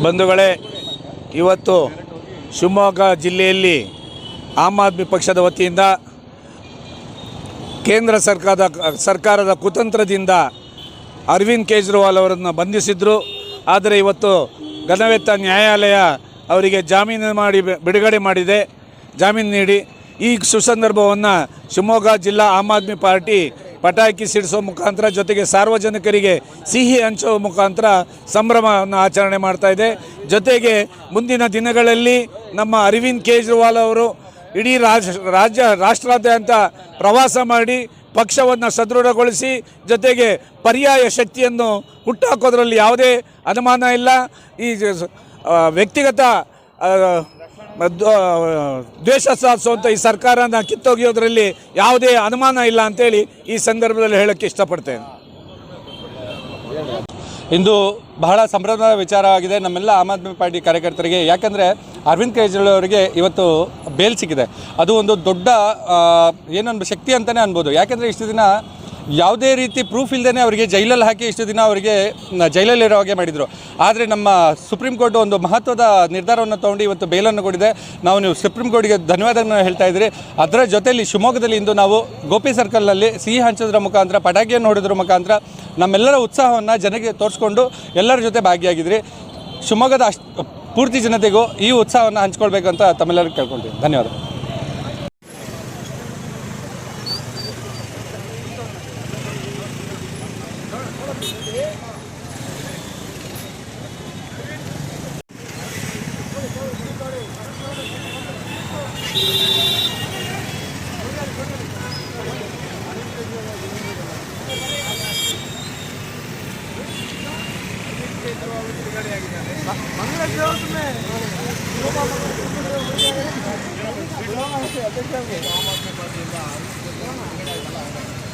ಬಂಧುಗಳೇ, ಇವತ್ತು ಶಿವಮೊಗ್ಗ ಜಿಲ್ಲೆಯಲ್ಲಿ ಆಮ್ ಆದ್ಮಿ ಪಕ್ಷದ ವತಿಯಿಂದ ಕೇಂದ್ರ ಸರ್ಕಾರದ ಕುತಂತ್ರದಿಂದ ಅರವಿಂದ್ ಕೇಜ್ರಿವಾಲ್ ಅವರನ್ನು ಬಂಧಿಸಿದರು. ಆದರೆ ಇವತ್ತು ಘನವೆತ್ತ ನ್ಯಾಯಾಲಯ ಅವರಿಗೆ ಜಾಮೀನು ಮಾಡಿ ಬಿಡುಗಡೆ ಮಾಡಿದೆ, ಜಾಮೀನು ನೀಡಿ. ಈ ಸುಸಂದರ್ಭವನ್ನು ಶಿವಮೊಗ್ಗ ಜಿಲ್ಲಾ ಆಮ್ ಆದ್ಮಿ ಪಾರ್ಟಿ ಪಟಾಕಿ ಸಿಡಿಸೋ ಮುಖಾಂತರ, ಜೊತೆಗೆ ಸಾರ್ವಜನಿಕರಿಗೆ ಸಿಹಿ ಹಂಚುವ ಮುಖಾಂತರ ಸಂಭ್ರಮವನ್ನು ಆಚರಣೆ ಮಾಡ್ತಾಯಿದೆ. ಜೊತೆಗೆ ಮುಂದಿನ ದಿನಗಳಲ್ಲಿ ನಮ್ಮ ಅರವಿಂದ್ ಕೇಜ್ರಿವಾಲ್ ಅವರು ಇಡೀ ರಾಷ್ಟ್ರಾದ್ಯಂತ ಪ್ರವಾಸ ಮಾಡಿ ಪಕ್ಷವನ್ನು ಸದೃಢಗೊಳಿಸಿ, ಜೊತೆಗೆ ಪರ್ಯಾಯ ಶಕ್ತಿಯನ್ನು ಹುಟ್ಟಾಕೋದ್ರಲ್ಲಿ ಯಾವುದೇ ಅನುಮಾನ ಇಲ್ಲ. ಈ ವ್ಯಕ್ತಿಗತ ದ್ವೇಷ ಸಾಧಿಸುವಂಥ ಈ ಸರ್ಕಾರನ ಕಿತ್ತೊಗೆಯೋದ್ರಲ್ಲಿ ಯಾವುದೇ ಅನುಮಾನ ಇಲ್ಲ ಅಂತೇಳಿ ಈ ಸಂದರ್ಭದಲ್ಲಿ ಹೇಳೋಕ್ಕೆ ಇಷ್ಟಪಡ್ತೇನೆ. ಇಂದು ಬಹಳ ಸಂಭ್ರಮದ ವಿಚಾರವಾಗಿದೆ ನಮ್ಮೆಲ್ಲ ಆಮ್ ಆದ್ಮಿ ಪಾರ್ಟಿ ಕಾರ್ಯಕರ್ತರಿಗೆ. ಯಾಕಂದರೆ ಅರವಿಂದ್ ಕೇಜ್ರಿವಾಲ್ ಅವರಿಗೆ ಇವತ್ತು ಬೇಲ್ ಸಿಕ್ಕಿದೆ. ಅದು ಒಂದು ದೊಡ್ಡ ಏನೊಂದು ಶಕ್ತಿ ಅಂತಲೇ ಅನ್ಬೋದು. ಯಾಕೆಂದರೆ ಇಷ್ಟು ದಿನ ಯಾವುದೇ ರೀತಿ ಪ್ರೂಫ್ ಇಲ್ಲದೇ ಅವರಿಗೆ ಜೈಲಲ್ಲಿ ಹಾಕಿ ಇಷ್ಟು ದಿನ ಅವರಿಗೆ ಜೈಲಲ್ಲಿರೋ ಹಾಗೆ ಮಾಡಿದರು. ಆದರೆ ನಮ್ಮ ಸುಪ್ರೀಂ ಕೋರ್ಟ್ ಒಂದು ಮಹತ್ವದ ನಿರ್ಧಾರವನ್ನು ತೊಗೊಂಡು ಇವತ್ತು ಬೇಲನ್ನು ಕೊಟ್ಟಿದೆ. ನೀವು ಸುಪ್ರೀಂ ಕೋರ್ಟ್ಗೆ ಧನ್ಯವಾದಗಳನ್ನು ಹೇಳ್ತಾ ಇದ್ದೀರಿ. ಅದರ ಜೊತೆಯಲ್ಲಿ ಶಿವಮೊಗ್ಗದಲ್ಲಿ ಇಂದು ನಾವು ಗೋಪಿ ಸರ್ಕಲ್ನಲ್ಲಿ ಸಿಹಿ ಹಂಚೋದ್ರ ಮುಖಾಂತರ, ಪಟಾಕಿಯನ್ನು ಹೊಡೆದ್ರ ಮುಖಾಂತರ ನಮ್ಮೆಲ್ಲರ ಉತ್ಸಾಹವನ್ನು ಜನಕ್ಕೆ ತೋರಿಸ್ಕೊಂಡು ಎಲ್ಲರ ಜೊತೆ ಭಾಗಿಯಾಗಿದ್ರಿ. ಶಿವಮೊಗ್ಗದ ಪೂರ್ತಿ ಜನತೆಗೂ ಈ ಉತ್ಸಾಹವನ್ನು ಹಂಚ್ಕೊಳ್ಬೇಕಂತ ತಮ್ಮೆಲ್ಲರಿಗೂ ಕೇಳ್ಕೊಳ್ತೀವಿ. ಧನ್ಯವಾದ.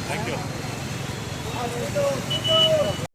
Thank you.